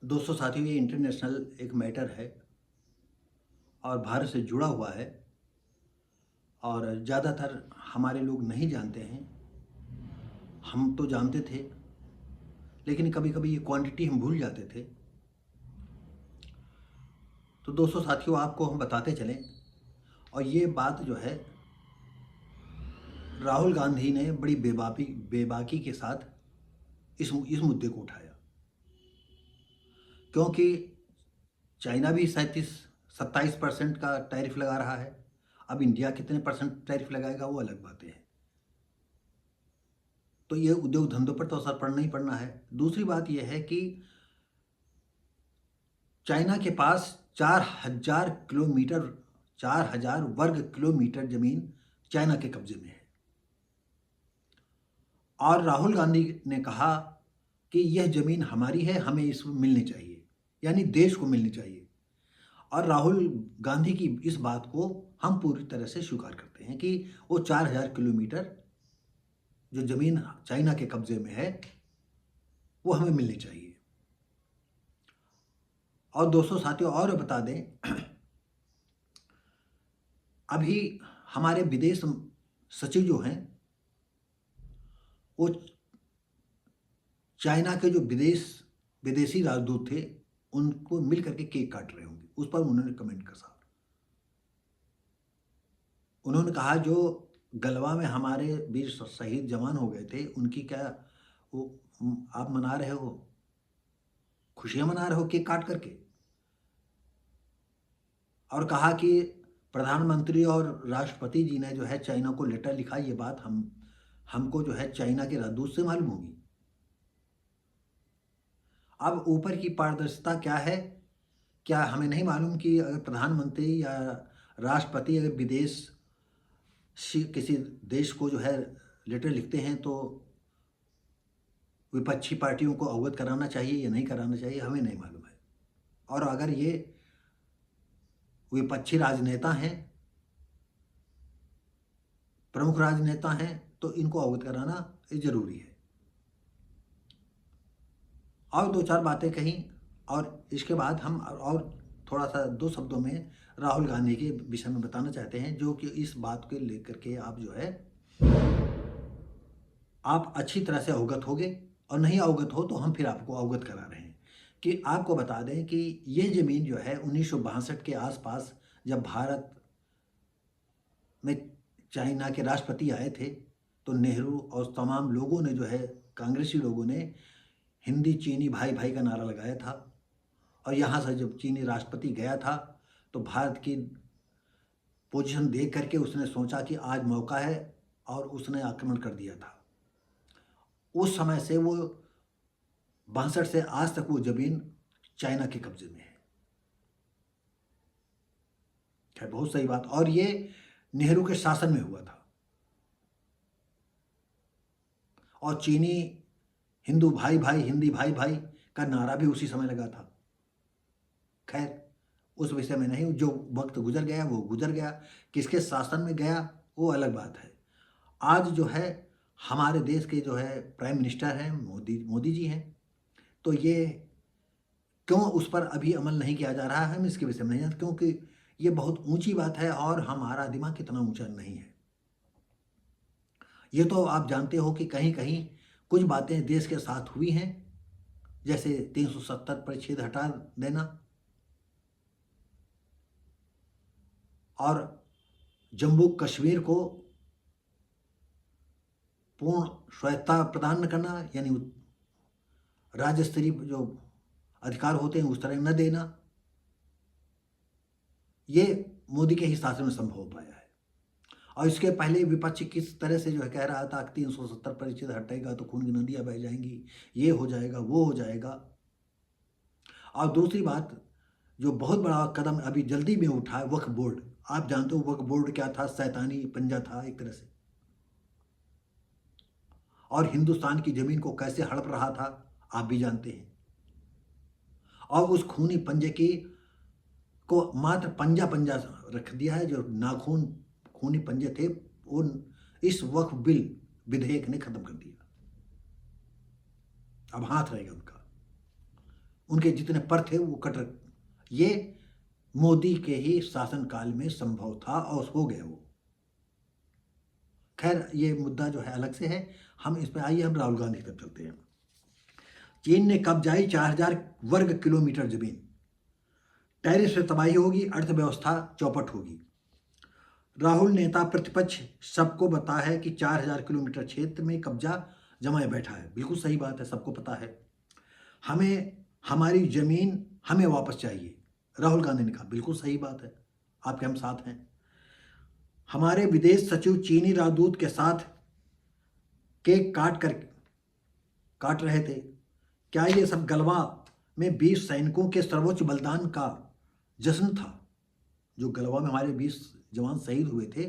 दोस्तों साथियों, ये इंटरनेशनल एक मैटर है और भारत से जुड़ा हुआ है और ज़्यादातर हमारे लोग नहीं जानते हैं। हम तो जानते थे, लेकिन कभी-कभी ये क्वांटिटी हम भूल जाते थे। तो दोस्तों साथियों, आपको हम बताते चलें। और ये बात जो है, राहुल गांधी ने बड़ी बेबाकी के साथ इस मुद्दे को उठाया, क्योंकि चाइना भी 37-27% का टैरिफ लगा रहा है। अब इंडिया कितने परसेंट टैरिफ लगाएगा वो अलग बातें हैं। तो ये उद्योग धंधों पर तो असर पड़ना ही पड़ना है। दूसरी बात यह है कि चाइना के पास 4,000 वर्ग किलोमीटर जमीन चाइना के कब्जे में है। और राहुल गांधी ने कहा कि यह जमीन हमारी है, हमें इसमें मिलनी चाहिए, यानी देश को मिलनी चाहिए। और राहुल गांधी की इस बात को हम पूरी तरह से स्वीकार करते हैं कि वो 4,000 किलोमीटर जो जमीन चाइना के कब्जे में है वो हमें मिलनी चाहिए। और दोस्तों साथियों, और बता दें, अभी हमारे विदेश सचिव जो हैं वो चाइना के जो विदेशी राजदूत थे उनको मिल करके केक काट रहे होंगे। उस पर उन्होंने कमेंट कसा। उन्होंने कहा जो गलवा में हमारे वीर शहीद जवान हो गए थे उनकी क्या वो आप मना रहे हो, खुशियां मना रहे हो केक काट करके। और कहा कि प्रधानमंत्री और राष्ट्रपति जी ने जो है चाइना को लेटर लिखा। ये बात हमको जो है चाइना के राजदूत से मालूम होगी। अब ऊपर की पारदर्शिता क्या है, क्या हमें नहीं मालूम कि अगर प्रधानमंत्री या राष्ट्रपति अगर किसी देश को जो है लेटर लिखते हैं तो विपक्षी पार्टियों को अवगत कराना चाहिए या नहीं कराना चाहिए, हमें नहीं मालूम है। और अगर ये विपक्षी राजनेता हैं, प्रमुख राजनेता हैं, तो इनको अवगत कराना जरूरी है। और दो चार बातें कहीं और इसके बाद हम और थोड़ा सा दो शब्दों में राहुल गांधी के विषय में बताना चाहते हैं, जो कि इस बात को लेकर के आप जो है आप अच्छी तरह से अवगत होगे। और नहीं अवगत हो तो हम फिर आपको अवगत करा रहे हैं कि आपको बता दें कि ये ज़मीन जो है 1962 के आसपास जब भारत में चाइना के राष्ट्रपति आए थे तो नेहरू और तमाम लोगों ने जो है कांग्रेसी लोगों ने हिंदी चीनी भाई भाई का नारा लगाया था। और यहाँ से जब चीनी राष्ट्रपति गया था तो भारत की पोजीशन देख करके उसने सोचा कि आज मौका है और उसने आक्रमण कर दिया था। उस समय से वो 62 से आज तक वो जमीन चाइना के कब्जे में है। खैर, बहुत सही बात। और ये नेहरू के शासन में हुआ था और चीनी हिंदू भाई भाई हिंदी भाई भाई का नारा भी उसी समय लगा था। खैर, उस विषय में नहीं, जो वक्त गुजर गया वो गुजर गया, किसके शासन में गया वो अलग बात है। आज जो है हमारे देश के जो है प्राइम मिनिस्टर हैं मोदी जी हैं। तो ये क्यों उस पर अभी अमल नहीं किया जा रहा है, हम इसके विषय में नहीं जानते, क्योंकि ये बहुत ऊंची बात है और हमारा दिमाग कितना ऊंचा नहीं है। ये तो आप जानते हो कि कहीं कहीं कुछ बातें देश के साथ हुई हैं, जैसे 370 परिच्छेद हटा देना और जम्मू कश्मीर को पूर्ण स्वायत्तता प्रदान न करना, यानी राज्य स्तरीय जो अधिकार होते हैं उस तरह न देना। ये मोदी के ही शासन में संभव हो पाया है। और इसके पहले विपक्ष किस तरह से जो है कह रहा था कि 370 परिच्छेद हटेगा तो खून की नदियां बह जाएंगी, ये हो जाएगा वो हो जाएगा। और दूसरी बात, जो बहुत बड़ा कदम अभी जल्दी में उठा है, वक्फ बोर्ड। आप जानते हो वक्फ बोर्ड क्या था? शैतानी पंजा था एक तरह से, और हिंदुस्तान की जमीन को कैसे हड़प रहा था आप भी जानते हैं। और उस खूनी पंजे की को मात्र पंजा पंजा रख दिया है, जो नाखून खूनी पंजे थे वो इस वक्फ बिल विधेयक ने खत्म कर दिया। अब हाथ रहेगा उनका। उनके जितने पर थे वो कट, ये मोदी के ही शासनकाल में संभव था और हो गया वो। खैर ये मुद्दा जो है अलग से है, हम इस पे आइए, हम राहुल गांधी तक चलते हैं। चीन ने कब्जाई 4000 वर्ग किलोमीटर जमीन, टैरिफ से तबाही होगी, अर्थव्यवस्था चौपट होगी। राहुल नेता प्रतिपक्ष सबको पता है कि 4000 किलोमीटर क्षेत्र में कब्जा जमाए बैठा है। बिल्कुल सही बात है, सबको पता है। हमें हमारी जमीन हमें वापस चाहिए, राहुल गांधी ने कहा। बिल्कुल सही बात है, आपके हम साथ हैं। हमारे विदेश सचिव चीनी राजदूत के साथ केक काट रहे थे। क्या ये सब गलवा में 20 सैनिकों के सर्वोच्च बलिदान का जश्न था? जो गलवा में हमारे 20 जवान शहीद हुए थे,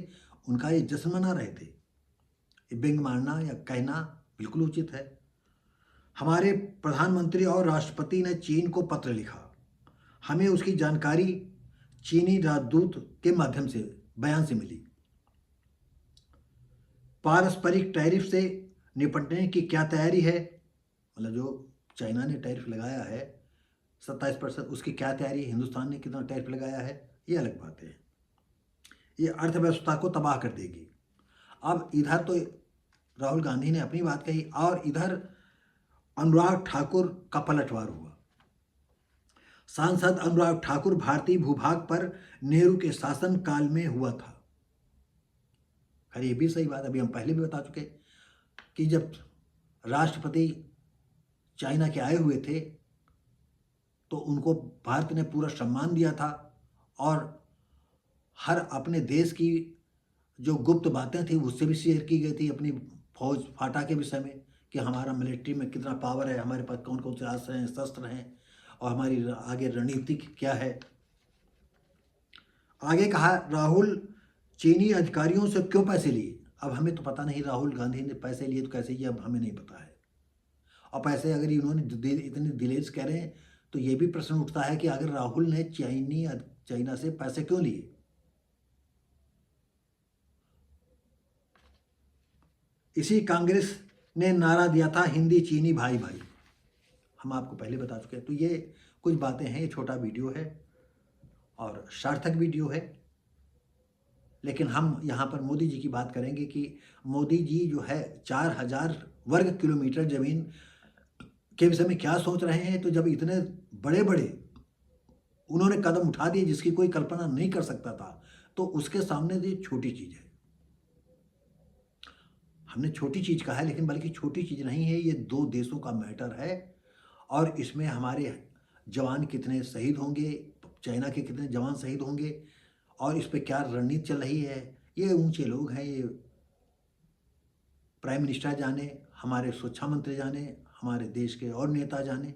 उनका ये जश्न मना रहे थे। ये व्यंग मारना या कहना बिल्कुल उचित है। हमारे प्रधानमंत्री और राष्ट्रपति ने चीन को पत्र लिखा, हमें उसकी जानकारी चीनी राजदूत के माध्यम से बयान से मिली। पारस्परिक टैरिफ से निपटने की क्या तैयारी है? मतलब जो चाइना ने टैरिफ लगाया है 27%, उसकी क्या तैयारी है? हिंदुस्तान ने कितना टैरिफ लगाया है? ये अलग बात है। ये अर्थव्यवस्था को तबाह कर देगी। अब इधर तो राहुल गांधी ने अपनी बात कही और इधर अनुराग ठाकुर का पलटवार हुआ। सांसद अनुराग ठाकुर भारतीय भूभाग पर नेहरू के शासनकाल में हुआ था। खैर ये भी सही बात, अभी हम पहले भी बता चुके कि जब राष्ट्रपति चाइना के आए हुए थे तो उनको भारत ने पूरा सम्मान दिया था और हर अपने देश की जो गुप्त बातें थी उससे भी शेयर की गई थी, अपनी फौज फाटा के विषय में कि हमारा मिलिट्री में कितना पावर है, हमारे पास कौन कौन से अस्त्र हैं, शस्त्र हैं और हमारी आगे रणनीति क्या है। आगे कहा राहुल चीनी अधिकारियों से क्यों पैसे लिए? अब हमें तो पता नहीं राहुल गांधी ने पैसे लिए तो कैसे किया, अब हमें नहीं पता है। और पैसे अगर इन्होंने इतने दिलेर कह रहे हैं तो ये भी प्रश्न उठता है कि अगर राहुल ने चाइना से पैसे क्यों लिए? इसी कांग्रेस ने नारा दिया था हिंदी चीनी भाई भाई, हम आपको पहले बता चुके हैं। तो ये कुछ बातें हैं, ये छोटा वीडियो है और सार्थक वीडियो है, लेकिन हम यहाँ पर मोदी जी की बात करेंगे कि मोदी जी जो है 4000 वर्ग किलोमीटर जमीन के विषय में क्या सोच रहे हैं। तो जब इतने बड़े बड़े उन्होंने कदम उठा दिए जिसकी कोई कल्पना नहीं कर सकता था, तो उसके सामने ये छोटी चीज़ है। हमने छोटी चीज़ कहा है, लेकिन बल्कि छोटी चीज़ नहीं है, ये दो देशों का मैटर है और इसमें हमारे जवान कितने शहीद होंगे, चाइना के कितने जवान शहीद होंगे और इस पर क्या रणनीति चल रही है, ये ऊंचे लोग हैं, ये प्राइम मिनिस्टर जाने, हमारे सुरक्षा मंत्री जाने, हमारे देश के और नेता जाने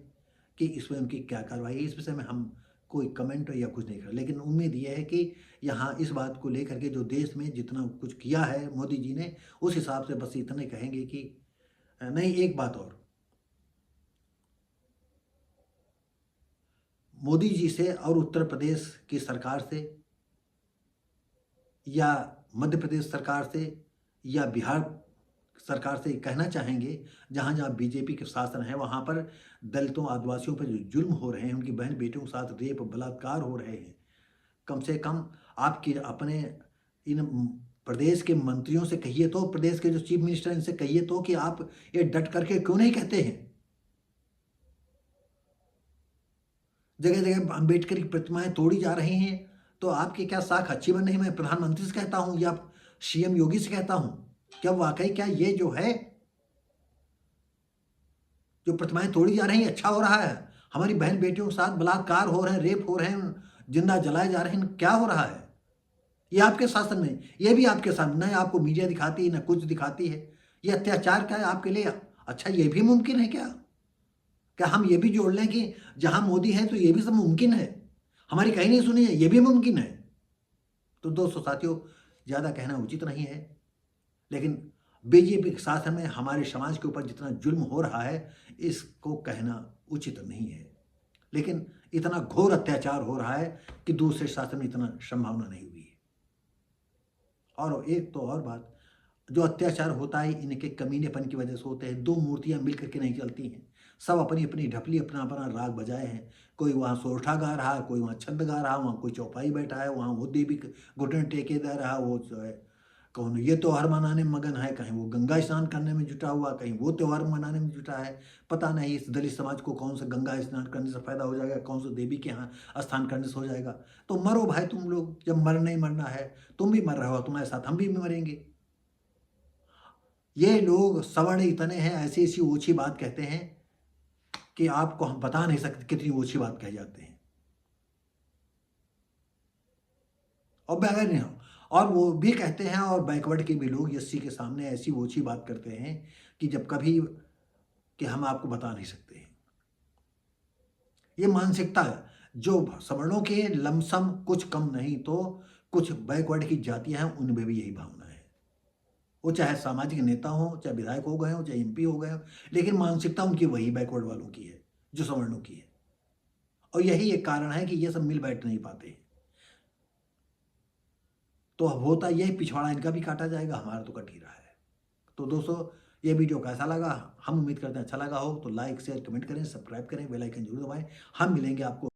कि इसमें उनकी क्या कार्रवाई है। इस विषय में हम कोई कमेंट या कुछ नहीं कर, लेकिन उम्मीद यह है कि यहाँ इस बात को लेकर के जो देश में जितना कुछ किया है मोदी जी ने, उस हिसाब से बस इतने कहेंगे कि नहीं। एक बात और, मोदी जी से और उत्तर प्रदेश की सरकार से या मध्य प्रदेश सरकार से या बिहार सरकार से कहना चाहेंगे, जहाँ जहाँ बीजेपी के शासन है वहाँ पर दलितों आदिवासियों पर जो जुल्म हो रहे हैं, उनकी बहन बेटियों के साथ रेप बलात्कार हो रहे हैं, कम से कम आपकी अपने इन प्रदेश के मंत्रियों से कहिए तो, प्रदेश के जो चीफ मिनिस्टर इनसे कहिए तो कि आप ये डट करके क्यों नहीं कहते हैं। जगह जगह अम्बेडकर की प्रतिमाएं तोड़ी जा रही हैं, तो आपकी क्या साख अच्छी बन रही? मैं प्रधानमंत्री से कहता हूं या सीएम योगी से कहता हूं, क्या वाकई क्या ये जो है जो प्रतिमाएं तोड़ी जा रही हैं अच्छा हो रहा है? हमारी बहन बेटियों के साथ बलात्कार हो रहे हैं, रेप हो रहे हैं, जिंदा जलाए जा रहे हैं, क्या हो रहा है? ये आपके शासन में, ये भी आपके सामने, न आपको मीडिया दिखाती है न कुछ दिखाती है। ये अत्याचार क्या है आपके लिए? अच्छा ये भी मुमकिन है क्या? क्या हम ये भी जोड़ लें कि जहां मोदी है तो ये भी सब मुमकिन है? हमारी कहीं नहीं सुनी है, ये भी मुमकिन है? तो दोस्तों साथियों, ज़्यादा कहना उचित नहीं है, लेकिन बीजेपी के शासन में हमारे समाज के ऊपर जितना जुल्म हो रहा है इसको कहना उचित नहीं है। लेकिन इतना घोर अत्याचार हो रहा है कि दूसरे शासन में इतना संभावना नहीं हुई है। और एक तो और बात, जो अत्याचार होता है इनके कमीनेपन की वजह से होते हैं। दो मूर्तियां मिलकर के नहीं चलती हैं। सब अपनी अपनी ढपली अपना अपना राग बजाए हैं। कोई वहाँ सोरठा गा रहा है, कोई वहाँ छंद गा रहा है, वहाँ कोई चौपाई बैठा है, वहाँ वो देवी घुटने टेके दे रहा है, वो जो है कौन ये त्योहार मनाने में मगन है, कहीं वो गंगा स्नान करने में जुटा हुआ, कहीं वो त्योहार मनाने में जुटा है। पता नहीं इस दलित समाज को कौन सा गंगा स्नान करने से फायदा हो जाएगा, कौन सा देवी के यहाँ स्थान करने से हो जाएगा। तो मरो भाई तुम लोग, जब मरना ही मरना है। तुम भी मर रहे हो, तुम्हारे साथ हम भी मरेंगे। ये लोग सवर्ण इतने हैं, ऐसी ऐसी ओछी बात कहते हैं कि आपको हम बता नहीं सकते कितनी ओछी बात कह जाते हैं। और बगैर नहीं, और वो भी कहते हैं, और बैकवर्ड के भी लोग एससी के सामने ऐसी ओछी बात करते हैं कि जब कभी कि हम आपको बता नहीं सकते। ये मानसिकता जो सवर्णों के लमसम कुछ कम नहीं तो कुछ बैकवर्ड की जातियां हैं, उनमें भी यही भावना है। वो चाहे सामाजिक नेता हो, चाहे विधायक हो गए हो, चाहे एमपी हो गए हो, लेकिन मानसिकता उनकी वही बैकवर्ड वालों की है जो सवर्णों की है। और यही एक कारण है कि ये सब मिल बैठ नहीं पाते। तो अब होता यही, पिछवाड़ा इनका भी काटा जाएगा, हमारा तो कट ही रहा है। तो दोस्तों, ये वीडियो कैसा लगा, हम उम्मीद करते हैं अच्छा लगा हो। तो लाइक शेयर कमेंट करें, सब्सक्राइब करें, बेल आइकन जरूर दबाएं। हम मिलेंगे आपको